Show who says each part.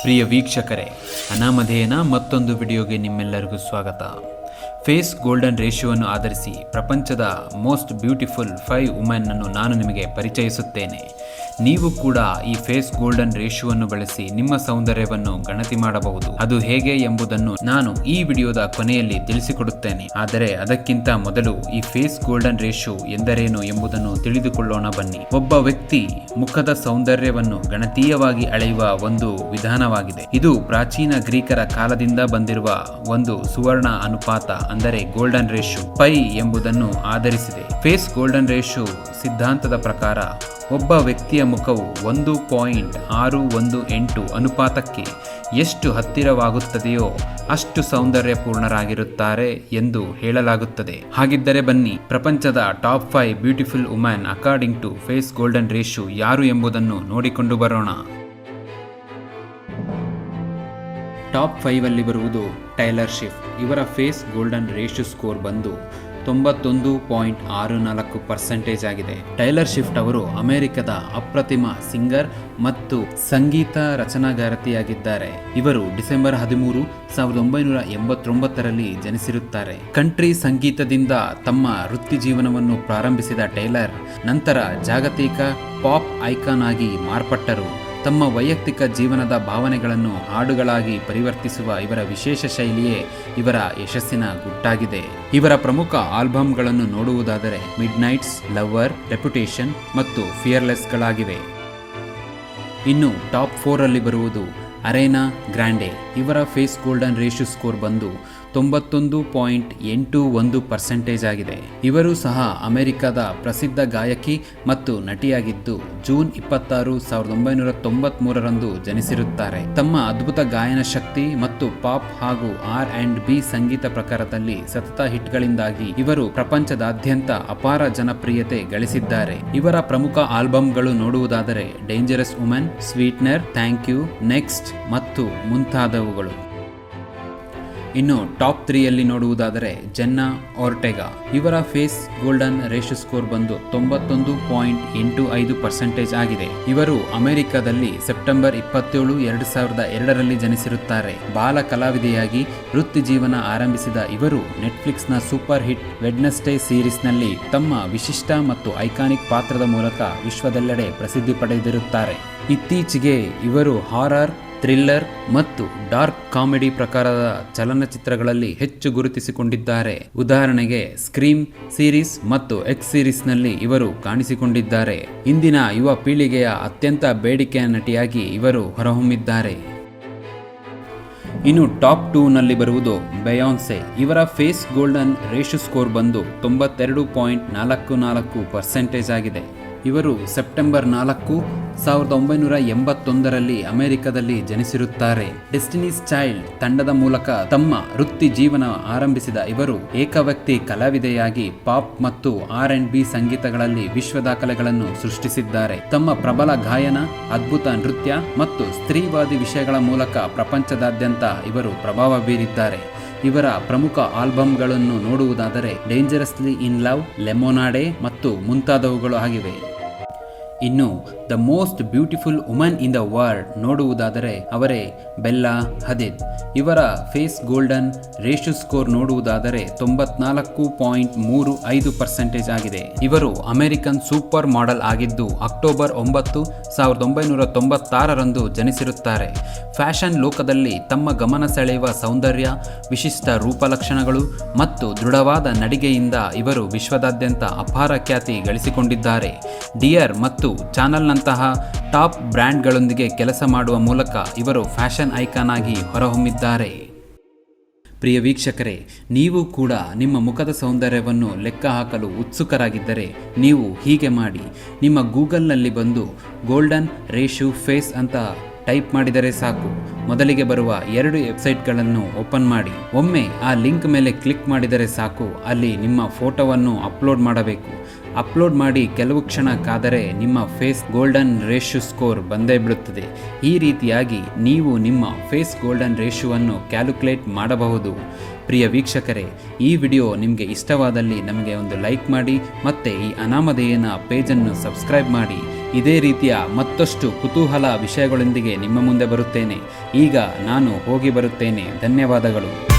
Speaker 1: ಪ್ರಿಯ ವೀಕ್ಷಕರೇ, ಅನಾಮಧೇಯನ ಮತ್ತೊಂದು ವಿಡಿಯೋಗೆ ನಿಮ್ಮೆಲ್ಲರಿಗೂ ಸ್ವಾಗತ. ಫೇಸ್ ಗೋಲ್ಡನ್ ರೇಷಿಯೋವನ್ನು ಆಧರಿಸಿ ಪ್ರಪಂಚದ ಮೋಸ್ಟ್ ಬ್ಯೂಟಿಫುಲ್ 5 ವುಮೆನ್ ಅನ್ನು ನಾನು ನಿಮಗೆ ಪರಿಚಯಿಸುತ್ತೇನೆ. ನೀವು ಕೂಡ ಈ ಫೇಸ್ ಗೋಲ್ಡನ್ ರೇಷಿಯೋವನ್ನು ಬಳಸಿ ನಿಮ್ಮ ಸೌಂದರ್ಯವನ್ನು ಗಣತಿ ಮಾಡಬಹುದು. ಅದು ಹೇಗೆ ಎಂಬುದನ್ನು ನಾನು ಈ ವಿಡಿಯೋದ ಕೊನೆಯಲ್ಲಿ ತಿಳಿಸಿಕೊಡುತ್ತೇನೆ. ಆದರೆ ಅದಕ್ಕಿಂತ ಮೊದಲು ಈ ಫೇಸ್ ಗೋಲ್ಡನ್ ರೇಷಿಯೋ ಎಂದರೇನು ಎಂಬುದನ್ನು ತಿಳಿದುಕೊಳ್ಳೋಣ ಬನ್ನಿ. ಒಬ್ಬ ವ್ಯಕ್ತಿ ಮುಖದ ಸೌಂದರ್ಯವನ್ನು ಗಣತೀಯವಾಗಿ ಅಳೆಯುವ ಒಂದು ವಿಧಾನವಾಗಿದೆ. ಇದು ಪ್ರಾಚೀನ ಗ್ರೀಕರ ಕಾಲದಿಂದ ಬಂದಿರುವ ಒಂದು ಸುವರ್ಣ ಅನುಪಾತ, ಅಂದರೆ ಗೋಲ್ಡನ್ ರೇಷಿಯೋ ಪೈ ಎಂಬುದನ್ನು ಆಧರಿಸಿದೆ. ಫೇಸ್ ಗೋಲ್ಡನ್ ರೇಷಿಯೋ ಸಿದ್ಧಾಂತದ ಪ್ರಕಾರ ಒಬ್ಬ ವ್ಯಕ್ತಿಯ ಮುಖವು 1.618 ಅನುಪಾತಕ್ಕೆ ಎಷ್ಟು ಹತ್ತಿರವಾಗುತ್ತದೆಯೋ ಅಷ್ಟು ಸೌಂದರ್ಯಪೂರ್ಣರಾಗಿರುತ್ತಾರೆ ಎಂದು ಹೇಳಲಾಗುತ್ತದೆ. ಹಾಗಿದ್ದರೆ ಬನ್ನಿ, ಪ್ರಪಂಚದ top 5 beautiful women according to face golden ratio ಯಾರು ಎಂಬುದನ್ನು ನೋಡಿಕೊಂಡು ಬರೋಣ. ಟಾಪ್ 5 ಅಲ್ಲಿ ಬರುವುದು ಟೈಲರ್ ಸ್ವಿಫ್ಟ್. ಇವರ ಫೇಸ್ ಗೋಲ್ಡನ್ ರೇಷಿಯೋ ಸ್ಕೋರ್ ಬಂದು 91.64% ಆಗಿದೆ. ಟೈಲರ್ ಸ್ವಿಫ್ಟ್ ಅವರು ಅಮೆರಿಕದ ಅಪ್ರತಿಮ ಸಿಂಗರ್ ಮತ್ತು ಸಂಗೀತ ರಚನಾಗಾರತಿಯಾಗಿದ್ದಾರೆ. ಇವರು ಡಿಸೆಂಬರ್ 13, 1989ರಲ್ಲಿ ಜನಿಸಿರುತ್ತಾರೆ. ಕಂಟ್ರಿ ಸಂಗೀತದಿಂದ ತಮ್ಮ ವೃತ್ತಿ ಜೀವನವನ್ನು ಪ್ರಾರಂಭಿಸಿದ ಟೈಲರ್ ನಂತರ ಜಾಗತಿಕ ಪಾಪ್ ಐಕಾನ್ ಆಗಿ ಮಾರ್ಪಟ್ಟರು. ತಮ್ಮ ವೈಯಕ್ತಿಕ ಜೀವನದ ಭಾವನೆಗಳನ್ನು ಹಾಡುಗಳಾಗಿ ಪರಿವರ್ತಿಸುವ ಇವರ ವಿಶೇಷ ಶೈಲಿಯೇ ಇವರ ಯಶಸ್ಸಿನ ಗುಟ್ಟಾಗಿದೆ. ಇವರ ಪ್ರಮುಖ ಆಲ್ಬಮ್ಗಳನ್ನು ನೋಡುವುದಾದರೆ ಮಿಡ್ನೈಟ್ಸ್, ಲವರ್, ರೆಪ್ಯುಟೇಷನ್ ಮತ್ತು ಫಿಯರ್ಲೆಸ್ಗಳಾಗಿವೆ. ಇನ್ನು ಟಾಪ್ 4 ಅಲ್ಲಿ ಬರುವುದು ಅರೇನಾ ಗ್ರಾಂಡೆ. ಇವರ ಫೇಸ್ ಗೋಲ್ಡನ್ ರೇಷಿಯೋ ಸ್ಕೋರ್ ಬಂದು 91.81% ಆಗಿದೆ. ಇವರು ಸಹ ಅಮೆರಿಕದ ಪ್ರಸಿದ್ಧ ಗಾಯಕಿ ಮತ್ತು ನಟಿಯಾಗಿದ್ದು ಜೂನ್ 26, 1993ರಂದು ಜನಿಸಿರುತ್ತಾರೆ. ತಮ್ಮ ಅದ್ಭುತ ಗಾಯನ ಶಕ್ತಿ ಮತ್ತು ಪಾಪ್ ಹಾಗೂ R&B ಸಂಗೀತ ಪ್ರಕಾರದಲ್ಲಿ ಸತತ ಹಿಟ್ಗಳಿಂದಾಗಿ ಇವರು ಪ್ರಪಂಚದಾದ್ಯಂತ ಅಪಾರ ಜನಪ್ರಿಯತೆ ಗಳಿಸಿದ್ದಾರೆ. ಇವರ ಪ್ರಮುಖ ಆಲ್ಬಮ್ಗಳು ನೋಡುವುದಾದರೆ Dangerous Woman, Sweetener, thank you, next ಮತ್ತು ಮುಂತಾದವುಗಳು. ಇನ್ನು ಟಾಪ್ 3 ಅಲ್ಲಿ ನೋಡುವುದಾದರೆ ಜೆನ್ನಾ ಒರ್ಟೆಗಾ. ಇವರ ಫೇಸ್ ಗೋಲ್ಡನ್ ರೇಷಿಯೋ ಸ್ಕೋರ್ ಬಂದು 91.85% ಆಗಿದೆ. ಇವರು ಅಮೆರಿಕದಲ್ಲಿ ಸೆಪ್ಟೆಂಬರ್ 27, 2002ರಲ್ಲಿ ಜನಿಸಿರುತ್ತಾರೆ. ಬಾಲ ಕಲಾವಿದೆಯಾಗಿ ವೃತ್ತಿ ಜೀವನ ಆರಂಭಿಸಿದ ಇವರು ನೆಟ್ಫ್ಲಿಕ್ಸ್ನ ಸೂಪರ್ ಹಿಟ್ ವೆಡ್ನೆಸ್ಡೇ ಸೀರೀಸ್ನಲ್ಲಿ ತಮ್ಮ ವಿಶಿಷ್ಟ ಮತ್ತು ಐಕಾನಿಕ್ ಪಾತ್ರದ ಮೂಲಕ ವಿಶ್ವದೆಲ್ಲೆಡೆ ಪ್ರಸಿದ್ಧಿ ಪಡೆದಿರುತ್ತಾರೆ. ಇತ್ತೀಚೆಗೆ ಇವರು ಹಾರರ್, ಥ್ರಿಲ್ಲರ್ ಮತ್ತು ಡಾರ್ಕ್ ಕಾಮಿಡಿ ಪ್ರಕಾರದ ಚಲನಚಿತ್ರಗಳಲ್ಲಿ ಹೆಚ್ಚು ಗುರುತಿಸಿಕೊಂಡಿದ್ದಾರೆ. ಉದಾಹರಣೆಗೆ ಸ್ಕ್ರೀಮ್ ಸೀರೀಸ್ ಮತ್ತು ಎಕ್ಸ್ ಸೀರೀಸ್ನಲ್ಲಿ ಇವರು ಕಾಣಿಸಿಕೊಂಡಿದ್ದಾರೆ. ಇಂದಿನ ಯುವ ಪೀಳಿಗೆಯ ಅತ್ಯಂತ ಬೇಡಿಕೆಯ ನಟಿಯಾಗಿ ಇವರು ಹೊರಹೊಮ್ಮಿದ್ದಾರೆ. ಇನ್ನು ಟಾಪ್ 2 ನಲ್ಲಿ ಬರುವುದು ಬೆಯಾನ್ಸೆ. ಇವರ ಫೇಸ್ ಗೋಲ್ಡನ್ ರೇಷಿಯೋ ಸ್ಕೋರ್ ಬಂದು 92.44% ಆಗಿದೆ. ಇವರು ಸೆಪ್ಟೆಂಬರ್ 4, 1981ರಲ್ಲಿ ಅಮೆರಿಕದಲ್ಲಿ ಜನಿಸಿರುತ್ತಾರೆ. ಡೆಸ್ಟಿನೀಸ್ ಚೈಲ್ಡ್ ತಂಡದ ಮೂಲಕ ತಮ್ಮ ವೃತ್ತಿ ಜೀವನ ಆರಂಭಿಸಿದ ಇವರು ಏಕವ್ಯಕ್ತಿ ಕಲಾವಿದೆಯಾಗಿ ಪಾಪ್ ಮತ್ತು R&B ಸಂಗೀತಗಳಲ್ಲಿ ವಿಶ್ವ ದಾಖಲೆಗಳನ್ನು ಸೃಷ್ಟಿಸಿದ್ದಾರೆ. ತಮ್ಮ ಪ್ರಬಲ ಗಾಯನ, ಅದ್ಭುತ ನೃತ್ಯ ಮತ್ತು ಸ್ತ್ರೀವಾದಿ ವಿಷಯಗಳ ಮೂಲಕ ಪ್ರಪಂಚದಾದ್ಯಂತ ಇವರು ಪ್ರಭಾವ ಬೀರಿದ್ದಾರೆ. ಇವರ ಪ್ರಮುಖ ಆಲ್ಬಮ್ಗಳನ್ನು ನೋಡುವುದಾದರೆ ಡೇಂಜರಸ್ಲಿ ಇನ್ ಲವ್, ಲೆಮೊನಾಡೆ ಮತ್ತು ಮುಂತಾದವುಗಳು ಆಗಿವೆ. ಇನ್ನು the most beautiful woman in the world ನೋಡುವುದಾದರೆ ಅವರೇ ಬೆಲ್ಲಾ ಹದಿದ್. ಇವರ ಫೇಸ್ ಗೋಲ್ಡನ್ ರೇಷಿಯೋ ಸ್ಕೋರ್ ನೋಡುವುದಾದರೆ 94.35% ಆಗಿದೆ. ಇವರು ಅಮೆರಿಕನ್ ಸೂಪರ್ ಮಾಡೆಲ್ ಆಗಿದ್ದು ಅಕ್ಟೋಬರ್ 9, 1996ರಂದು ಜನಿಸಿರುತ್ತಾರೆ. ಫ್ಯಾಷನ್ ಲೋಕದಲ್ಲಿ ತಮ್ಮ ಗಮನ ಸೆಳೆಯುವ ಸೌಂದರ್ಯ, ವಿಶಿಷ್ಟ ರೂಪಲಕ್ಷಣಗಳು ಮತ್ತು ದೃಢವಾದ ನಡಿಗೆಯಿಂದ ಇವರು ವಿಶ್ವದಾದ್ಯಂತ ಅಪಾರ ಖ್ಯಾತಿ ಗಳಿಸಿಕೊಂಡಿದ್ದಾರೆ. ಡಿಯರ್ ಮತ್ತು ಚಾನಲ್ನಂತಹ ಟಾಪ್ ಬ್ರ್ಯಾಂಡ್ಗಳೊಂದಿಗೆ ಕೆಲಸ ಮಾಡುವ ಮೂಲಕ ಇವರು ಫ್ಯಾಷನ್ ಐಕಾನ್ ಆಗಿ ಹೊರಹೊಮ್ಮಿದ್ದಾರೆ. ಪ್ರಿಯ ವೀಕ್ಷಕರೇ, ನೀವು ಕೂಡ ನಿಮ್ಮ ಮುಖದ ಸೌಂದರ್ಯವನ್ನು ಲೆಕ್ಕ ಹಾಕಲು ಉತ್ಸುಕರಾಗಿದ್ದರೆ ನೀವು ಹೀಗೆ ಮಾಡಿ. ನಿಮ್ಮ ಗೂಗಲ್ನಲ್ಲಿ ಬಂದು ಗೋಲ್ಡನ್ ರೇಷಿಯೋ ಫೇಸ್ ಅಂತ ಟೈಪ್ ಮಾಡಿದರೆ ಸಾಕು. ಮೊದಲಿಗೆ ಬರುವ 2 ವೆಬ್ಸೈಟ್ಗಳನ್ನು ಓಪನ್ ಮಾಡಿ. ಒಮ್ಮೆ ಆ ಲಿಂಕ್ ಮೇಲೆ ಕ್ಲಿಕ್ ಮಾಡಿದರೆ ಸಾಕು. ಅಲ್ಲಿ ನಿಮ್ಮ ಫೋಟೋವನ್ನು ಅಪ್ಲೋಡ್ ಮಾಡಬೇಕು. ಅಪ್ಲೋಡ್ ಮಾಡಿ ಕೆಲವು ಕ್ಷಣ ಕಾದರೆ ನಿಮ್ಮ ಫೇಸ್ ಗೋಲ್ಡನ್ ರೇಷಿಯೋ ಸ್ಕೋರ್ ಬಂದೇ ಬಿಡುತ್ತದೆ. ಈ ರೀತಿಯಾಗಿ ನೀವು ನಿಮ್ಮ ಫೇಸ್ ಗೋಲ್ಡನ್ ರೇಷಿಯೋವನ್ನು ಕ್ಯಾಲ್ಕುಲೇಟ್ ಮಾಡಬಹುದು. ಪ್ರಿಯ ವೀಕ್ಷಕರೇ, ಈ ವಿಡಿಯೋ ನಿಮಗೆ ಇಷ್ಟವಾದಲ್ಲಿ ನಮಗೆ ಒಂದು ಲೈಕ್ ಮಾಡಿ, ಮತ್ತು ಈ ಅನಾಮಧೇಯನ ಪೇಜನ್ನು ಸಬ್ಸ್ಕ್ರೈಬ್ ಮಾಡಿ. ಇದೇ ರೀತಿಯ ಮತ್ತಷ್ಟು ಕುತೂಹಲ ವಿಷಯಗಳೊಂದಿಗೆ ನಿಮ್ಮ ಮುಂದೆ ಬರುತ್ತೇನೆ. ಈಗ ನಾನು ಹೋಗಿ ಬರುತ್ತೇನೆ. ಧನ್ಯವಾದಗಳು.